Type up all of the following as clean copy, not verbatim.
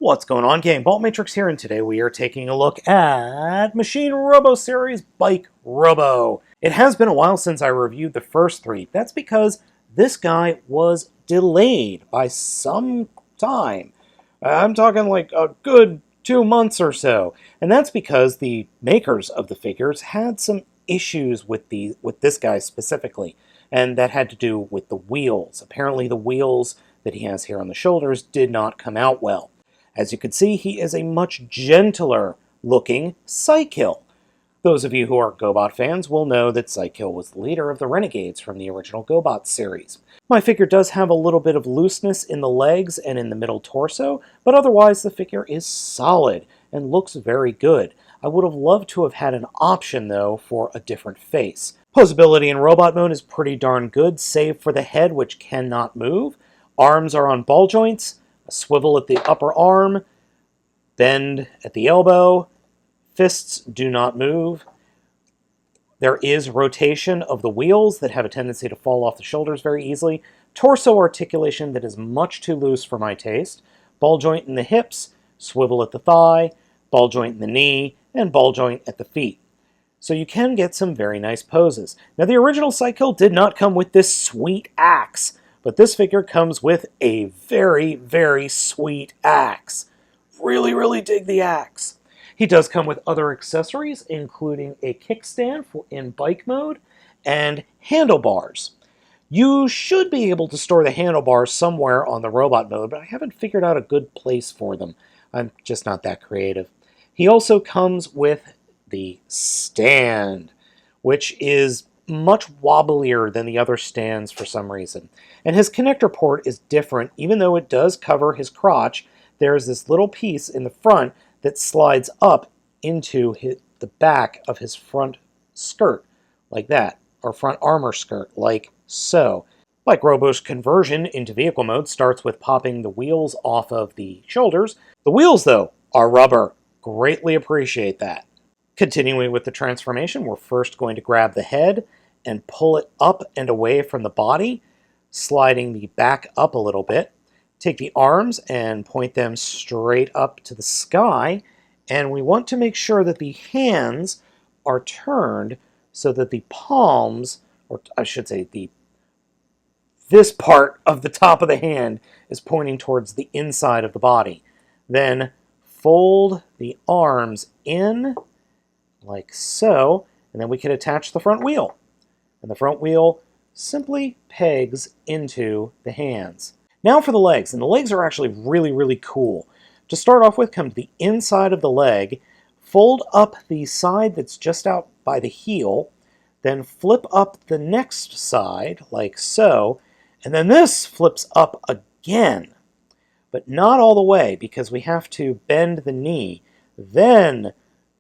What's going on, gang? Baltmatrix here, and today we are taking a look at Machine Robo Series Bike Robo. It has been a while since I reviewed the first three. That's because this guy was delayed by some time. I'm talking like a good 2 months or so. And that's because the makers of the figures had some issues with this guy specifically. And that had to do with the wheels. Apparently the wheels that he has here on the shoulders did not come out well. As you can see, he is a much gentler looking Psykill. Those of you who are GoBot fans will know that Psykill was the leader of the Renegades from the original GoBot series. My figure does have a little bit of looseness in the legs and in the middle torso, but otherwise the figure is solid and looks very good. I would have loved to have had an option, though, for a different face. Posability in robot mode is pretty darn good, save for the head, which cannot move. Arms are on ball joints, a swivel at the upper arm, bend at the elbow, fists do not move. There is rotation of the wheels that have a tendency to fall off the shoulders very easily. Torso articulation that is much too loose for my taste. Ball joint in the hips, swivel at the thigh, ball joint in the knee, and ball joint at the feet. So you can get some very nice poses. Now the original Psykill did not come with this sweet axe, but this figure comes with a very, very sweet axe. Really dig the axe. He does come with other accessories, including a kickstand in bike mode and handlebars. You should be able to store the handlebars somewhere on the robot mode, but I haven't figured out a good place for them. I'm just not that creative. He also comes with the stand, which is much wobblier than the other stands for some reason. And his connector port is different, even though it does cover his crotch. There's this little piece in the front that slides up into the back of his front skirt, like that, or front armor skirt, like so. Like Robo's conversion into vehicle mode starts with popping the wheels off of the shoulders. The wheels, though, are rubber. Greatly appreciate that. Continuing with the transformation, we're first going to grab the head and pull it up and away from the body, sliding the back up a little bit. Take the arms and point them straight up to the sky, and we want to make sure that the hands are turned so that the palms, or I should say this part of the top of the hand is pointing towards the inside of the body. Then fold the arms in like so, and then we can attach the front wheel. And the front wheel simply pegs into the hands. Now for the legs, and the legs are actually really cool. To start off with, come to the inside of the leg, fold up the side that's just out by the heel, then flip up the next side, like so, and then this flips up again. But not all the way, because we have to bend the knee. Then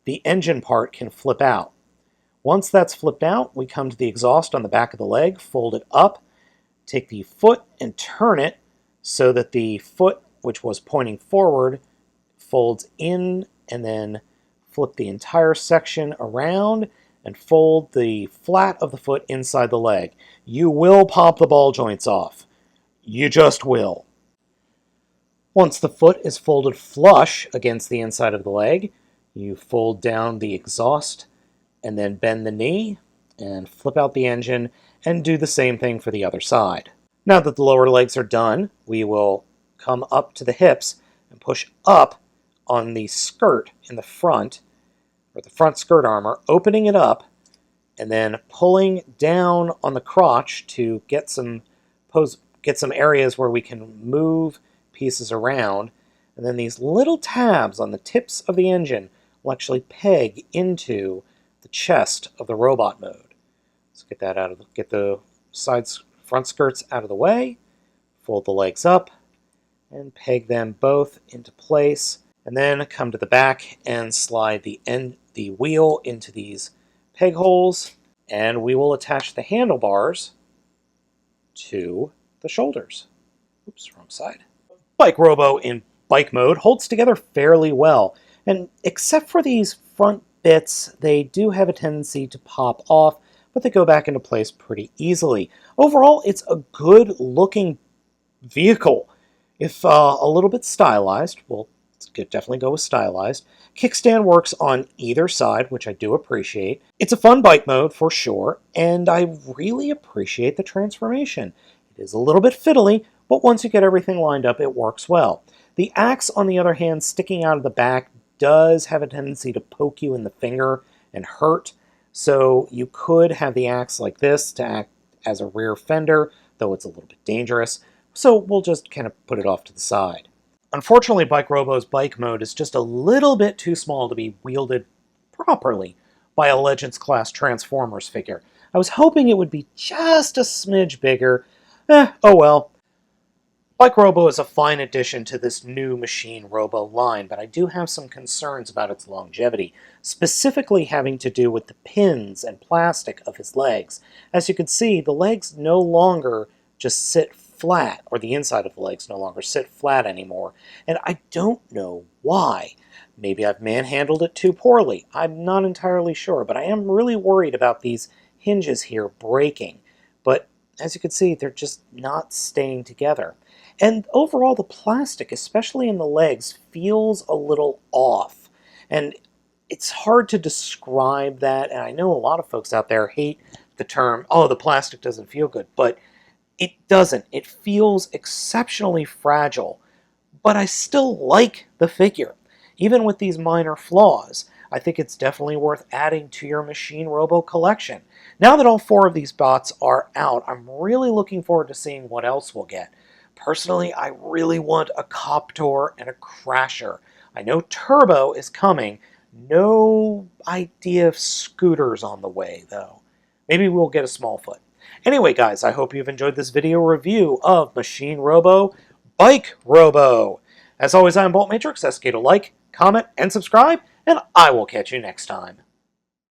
the engine part can flip out. Once that's flipped out, we come to the exhaust on the back of the leg, fold it up, take the foot and turn it so that the foot, which was pointing forward, folds in, and then flip the entire section around and fold the flat of the foot inside the leg. You will pop the ball joints off. You just will. Once the foot is folded flush against the inside of the leg, you fold down the exhaust and then bend the knee and flip out the engine and do the same thing for the other side. Now that the lower legs are done, we will come up to the hips and push up on the skirt in the front, or the front skirt armor, opening it up and then pulling down on the crotch to get some areas where we can move pieces around. And then these little tabs on the tips of the engine will actually peg into the chest of the robot mode. Let's get that out of get the front skirts out of the way, fold the legs up, and peg them both into place, and then come to the back and slide the wheel into these peg holes, and we will attach the handlebars to the shoulders. Oops, wrong side. Bike Robo in bike mode holds together fairly well, and except for these front bits, they do have a tendency to pop off, but they go back into place pretty easily. Overall, it's a good looking vehicle. If a little bit stylized, we'll Could definitely go with stylized. Kickstand works on either side, which I do appreciate. It's a fun bike mode for sure, and I really appreciate the transformation. It is a little bit fiddly, but once you get everything lined up, it works well. The axe, on the other hand, sticking out of the back, does have a tendency to poke you in the finger and hurt, so you could have the axe like this to act as a rear fender, though it's a little bit dangerous, so we'll just kind of put it off to the side. Unfortunately, Bike Robo's bike mode is just a little bit too small to be wielded properly by a Legends class Transformers figure. I was hoping it would be just a smidge bigger. Oh well. Bike Robo is a fine addition to this new Machine Robo line, but I do have some concerns about its longevity, specifically having to do with the pins and plastic of his legs. As you can see, the legs no longer just sit flat, or the inside of the legs no longer sit flat anymore, and I don't know why. Maybe I've manhandled it too poorly. I'm not entirely sure, but I am really worried about these hinges here breaking. But as you can see, they're just not staying together. And overall, the plastic, especially in the legs, feels a little off. And it's hard to describe that, and I know a lot of folks out there hate the term, oh, the plastic doesn't feel good, but it doesn't. It feels exceptionally fragile, but I still like the figure. Even with these minor flaws, I think it's definitely worth adding to your Machine Robo collection. Now that all 4 of these bots are out, I'm really looking forward to seeing what else we'll get. Personally, I really want a Coptor and a Crasher. I know Turbo is coming. No idea if Scooter's on the way, though. Maybe we'll get a Smallfoot. Anyway, guys, I hope you've enjoyed this video review of Machine Robo, Bike Robo. As always, I'm Baltmatrix. SK to like, comment, and subscribe, and I will catch you next time.